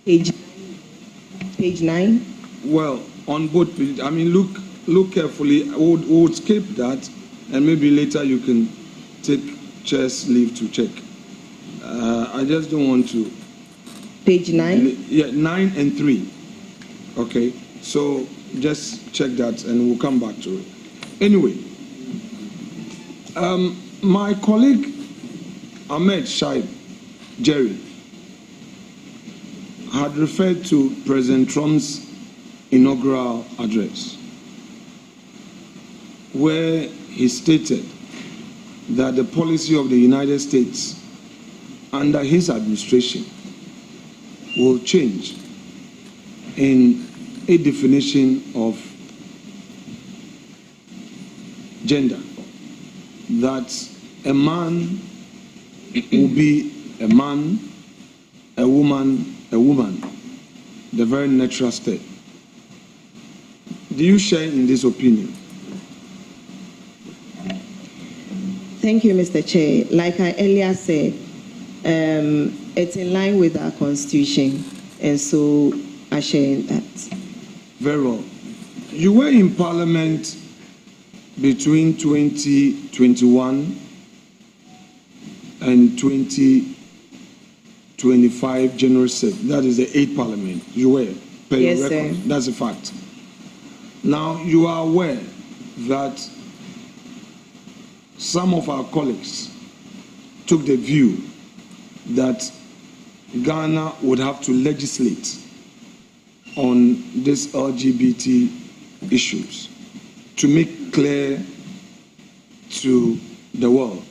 Page 9. Well, on both pages, I mean, look carefully. We would skip that, and maybe later you can take chair's leave to check. I just don't want to. Page 9? Yeah, 9 and 3. Okay, so just check that and we'll come back to it. Anyway, my colleague Ahmed Shaib Jerry had referred to President Trump's inaugural address, where he stated that the policy of the United States under his administration will change in a definition of gender, that a man will be a man, a woman, the very natural state. Do you share in this opinion? Thank you, Mr. Chair. Like I earlier said, it's in line with our constitution, and so I share in that. Very well. You were in Parliament between 2021 and 2025 General Session. That is the 8th Parliament. You were. Per Yes, your record. sir. That's a fact. Now, you are aware that some of our colleagues took the view that Ghana would have to legislate on these LGBT issues to make clear to the world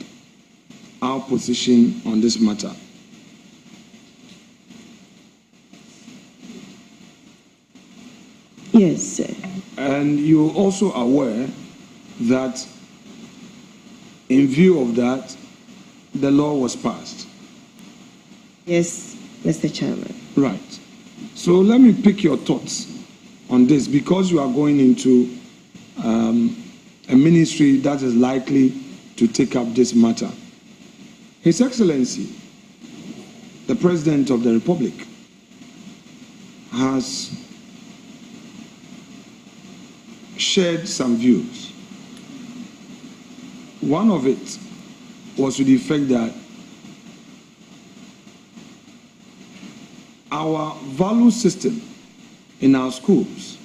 our position on this matter. Yes, sir. And you're also aware that in view of that, the law was passed. Yes, Mr. Chairman. Right. So let me pick your thoughts on this, because you are going into a ministry that is likely to take up this matter. His Excellency, the President of the Republic, has shared some views. One of it was to the effect that our value system in our schools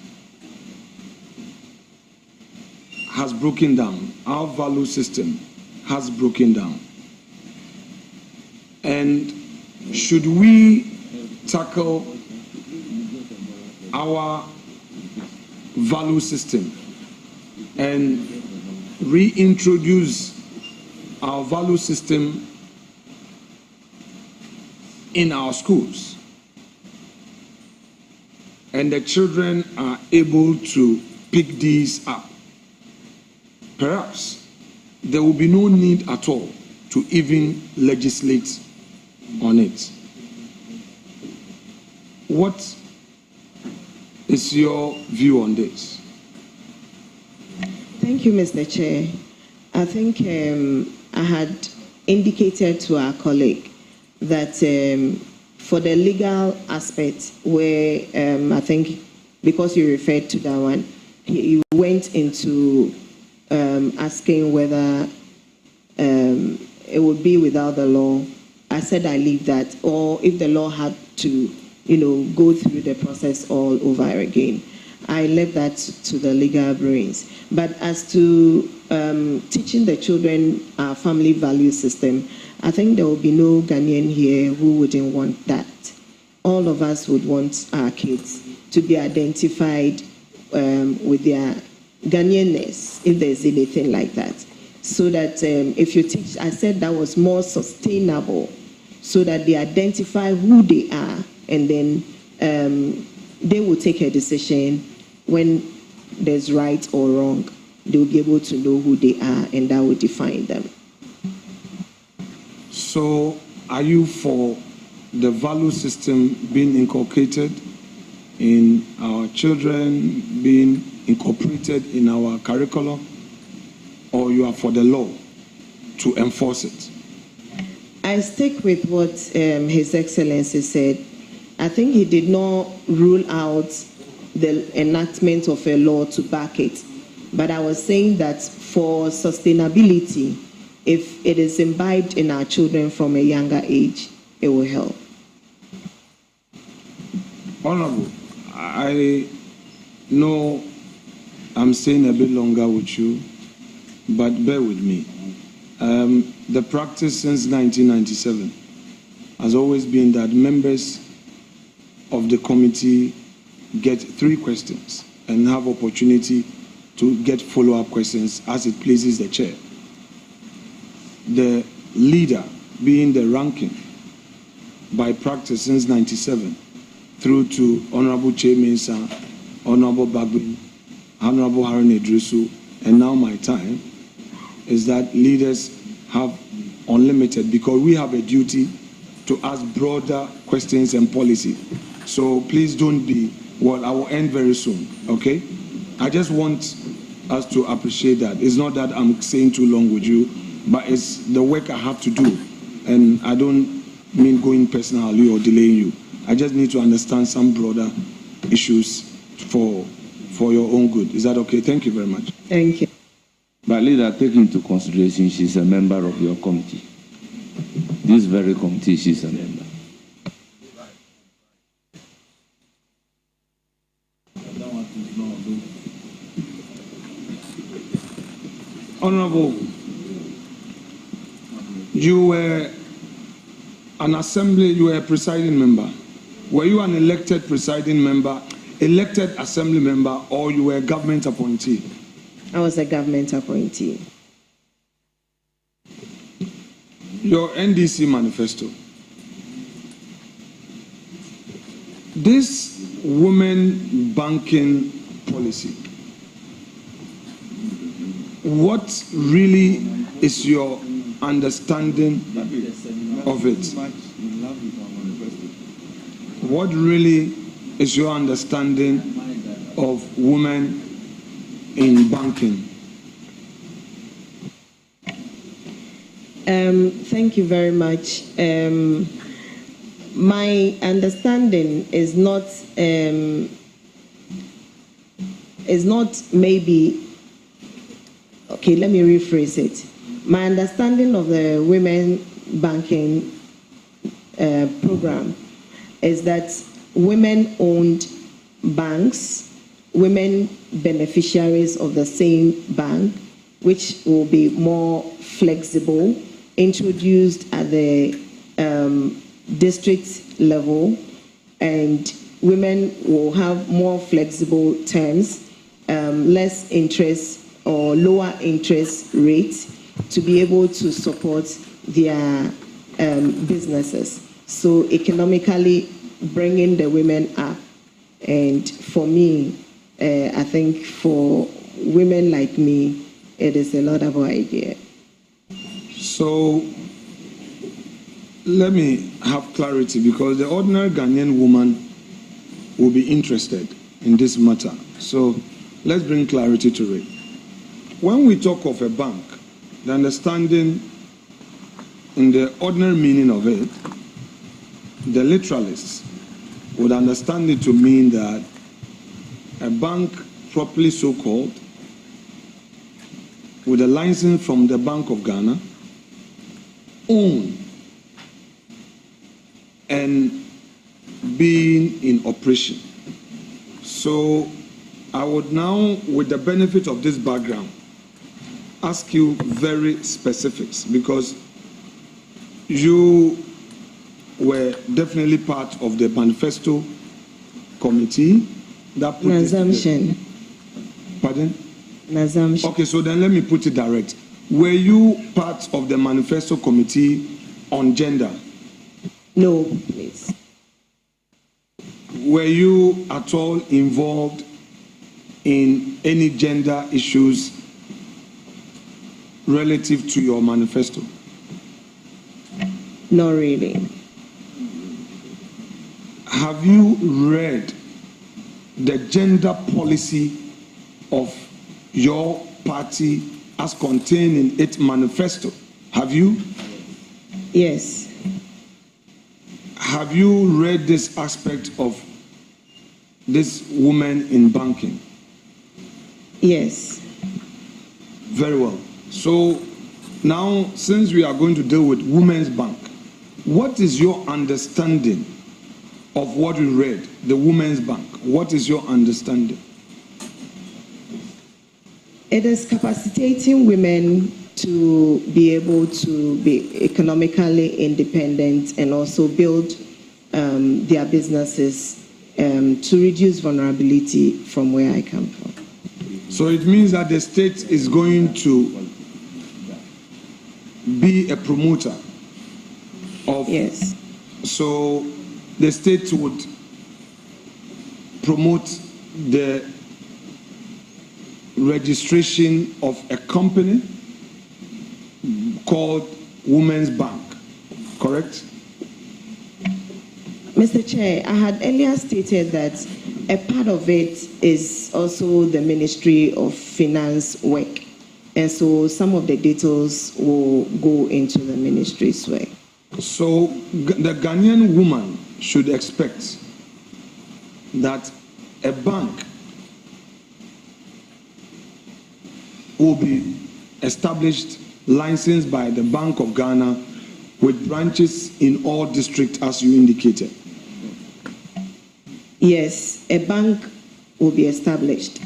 has broken down. Our value system has broken down. And should we tackle our value system and reintroduce our value system in our schools, and the children are able to pick these up, perhaps there will be no need at all to even legislate on it. What is your view on this? Thank you, Mr. Chair. I think I had indicated to our colleague that for the legal aspect, where I think because you referred to that one, you went into asking whether it would be without the law. I said I leave that, or if the law had to, go through the process all over again. I left that to the legal brains. But as to teaching the children our family value system, I think there will be no Ghanaian here who wouldn't want that. All of us would want our kids to be identified with their Ghanaianness, if there's anything like that. So that if you teach, I said that was more sustainable, so that they identify who they are, and then they will take a decision when there's right or wrong. They will be able to know who they are, and that will define them. So, are you for the value system being inculcated in our children, being incorporated in our curriculum, or you are for the law to enforce it? I stick with what His Excellency said. I think he did not rule out the enactment of a law to back it. But I was saying that for sustainability, if it is imbibed in our children from a younger age, it will help. Honorable, I know I'm staying a bit longer with you, but bear with me. The practice since 1997 has always been that members of the committee get 3 questions and have opportunity to get follow-up questions as it pleases the chair. The leader being the ranking by practice since 97 through to Honorable Che Mensa, Honorable Bagbin, Honorable Harun Idrisu, and now my time, is that leaders have unlimited, because we have a duty to ask broader questions and policy. So please don't be, well, I will end very soon, okay? I just want us to appreciate that. It's not that I'm saying too long with you, but it's the work I have to do. And I don't mean going personally or delaying you. I just need to understand some broader issues for your own good. Is that okay? Thank you very much. Thank you. But leader, take into consideration she's a member of your committee. This very committee, she's a member. Honorable, you were an assembly, you were a presiding member. Were you an elected presiding member, elected assembly member, or you were a government appointee? I was a government appointee. Your NDC manifesto. This women banking policy, what really is your understanding of it? What really is your understanding of women in banking? Thank you very much. My understanding is not maybe, okay, let me rephrase it. My understanding of the women banking program is that women-owned banks, women beneficiaries of the same bank, which will be more flexible, introduced at the district level, and women will have more flexible terms, less interest or lower interest rates to be able to support their businesses. So economically bringing the women up. And for me, I think for women like me, it is a laudable idea. So let me have clarity, because the ordinary Ghanaian woman will be interested. in this matter. So let's bring clarity to it. When we talk of a bank, the understanding in the ordinary meaning of it, the literalists would understand it to mean that a bank, properly so called, with a license from the Bank of Ghana, own and being in operation. So I would now, with the benefit of this background, ask you very specifics, because you were definitely part of the manifesto committee that put An assumption. Pardon? An assumption. Okay, so then let me put it direct. Were you part of the manifesto committee on gender? No, please. Were you at all involved in any gender issues relative to your manifesto? Not really. Have you read the gender policy of your party as contained in its manifesto? Have you? Yes. Have you read this aspect of this woman in banking? Yes. Very well. So now, since we are going to deal with Women's Bank, what is your understanding of what we read, the Women's Bank? What is your understanding? It is capacitating women to be able to be economically independent and also build their businesses to reduce vulnerability from where I come from. So it means that the state is going to be a promoter of... Yes. So the state would promote the registration of a company called Women's Bank, correct? Mr. Chair, I had earlier stated that a part of it is also the Ministry of Finance work. And so some of the details will go into the ministry's work. So the Ghanaian woman should expect that a bank will be established, licensed by the Bank of Ghana, with branches in all districts as you indicated. Yes, a bank will be established.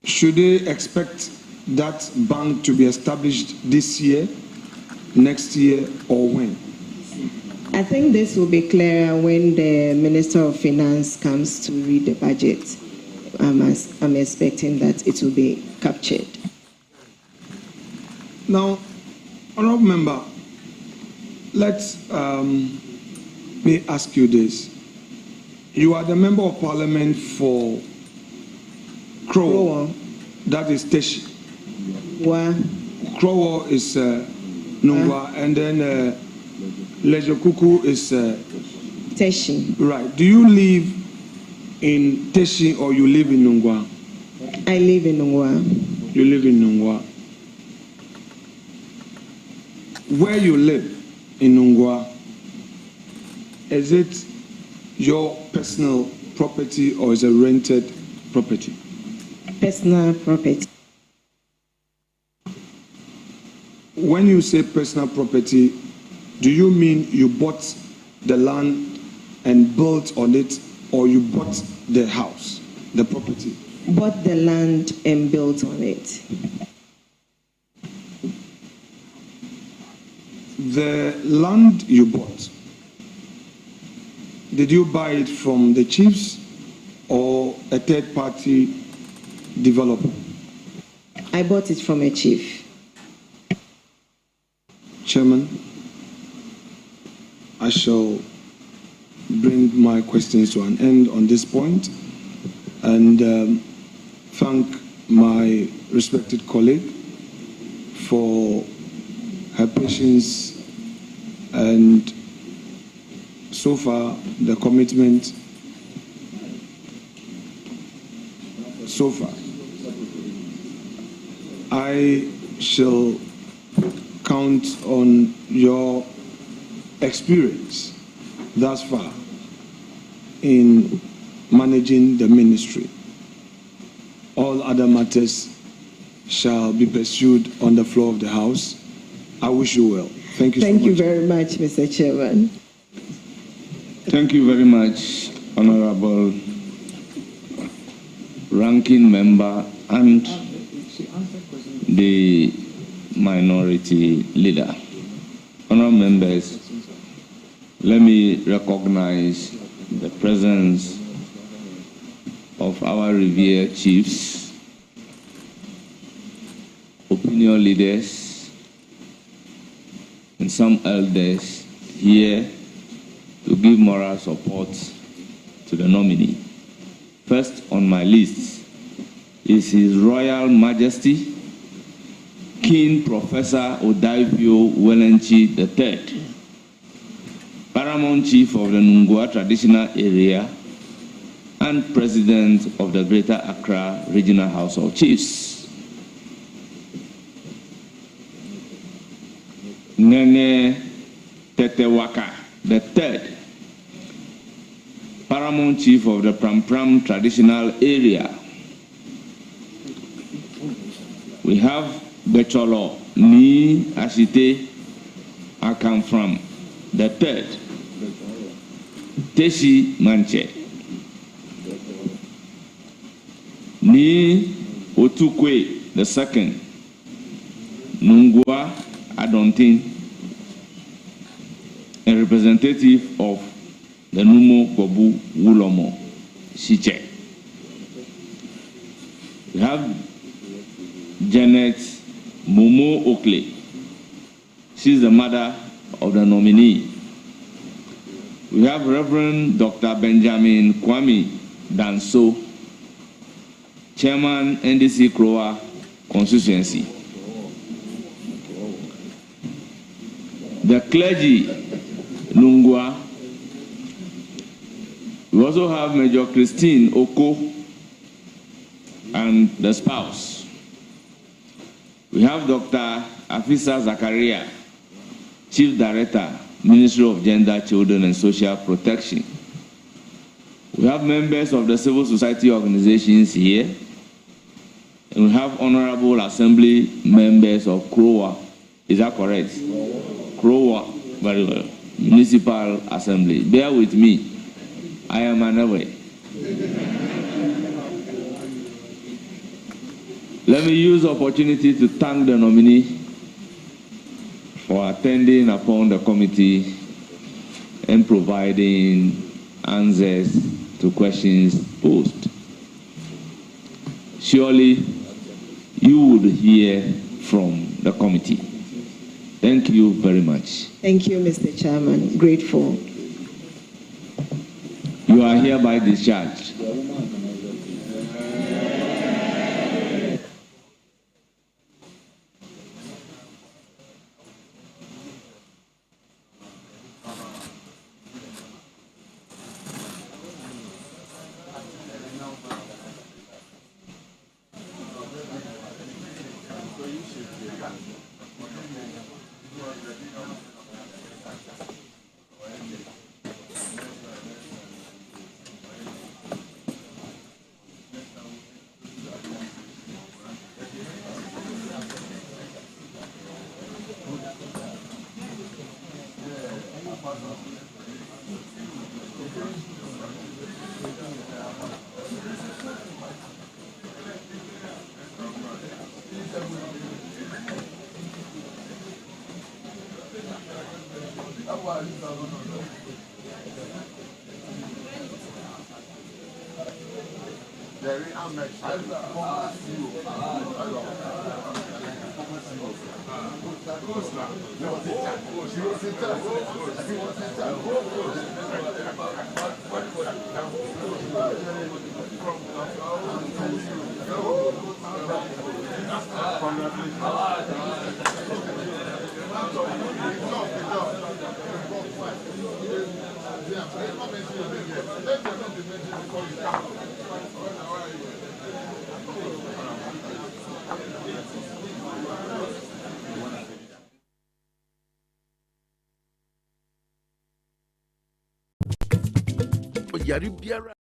Should they expect that bank to be established this year, next year, or when? I think this will be clearer when the Minister of Finance comes to read the budget. I'm expecting that it will be captured. Now, honorable member, let's me ask you this. You are the member of parliament for Krowo. That is Teshi. Wa. Krowo is Nungwa, and then Lejokuku is Teshi. Right. Do you live in Teshi or you live in Nungwa? I live in Nungwa. You live in Nungwa. Where you live in Nungwa, is it your personal property or is it rented property? Personal property. When you say personal property, do you mean you bought the land and built on it, or you bought the house, the property? Bought the land and built on it. The land you bought, did you buy it from the chiefs or a third-party developer? I bought it from a chief. Chairman, I shall bring my questions to an end on this point and thank my respected colleague for her patience and so far the commitment so far. I shall count on your experience thus far in managing the ministry. All other matters shall be pursued on the floor of the House. I wish you well. Thank you so much. Thank you very much, Mr. Chairman. Thank you very much, Honorable Ranking Member and the Minority Leader. Honorable members, let me recognize the presence of our revered chiefs, opinion leaders, and some elders here to give moral support to the nominee. First on my list is His Royal Majesty King Professor Odaifio Wellenchi III, Paramount Chief of the Nungua Traditional Area and President of the Greater Accra Regional House of Chiefs. Nene Tetewaka III, Paramount Chief of the Pram Traditional Area. We have Becholo Ni Ashite Akamfram the third, Teshi Manche, Ni Otukwe the second, Nungua Adontin, a representative of the Numo Kobu Wulomo Shiche. We have Janet Momo Oakley. She's the mother of the nominee. We have Reverend Dr. Benjamin Kwame Danso, Chairman NDC Kroa Constituency. The clergy, Nungua. We also have Major Christine Oko and the spouse. We have Dr. Afisa Zakaria, Chief Director, Ministry of Gender, Children and Social Protection. We have members of the civil society organizations here, and we have honorable assembly members of Kroa. Is that correct? Kroa, very well. Municipal Assembly. Bear with me. I am unaware. Let me use the opportunity to thank the nominee for attending upon the committee and providing answers to questions posed. Surely you would hear from the committee. Thank you very much. Thank you, Mr. Chairman. Grateful. You are hereby discharged. yare biara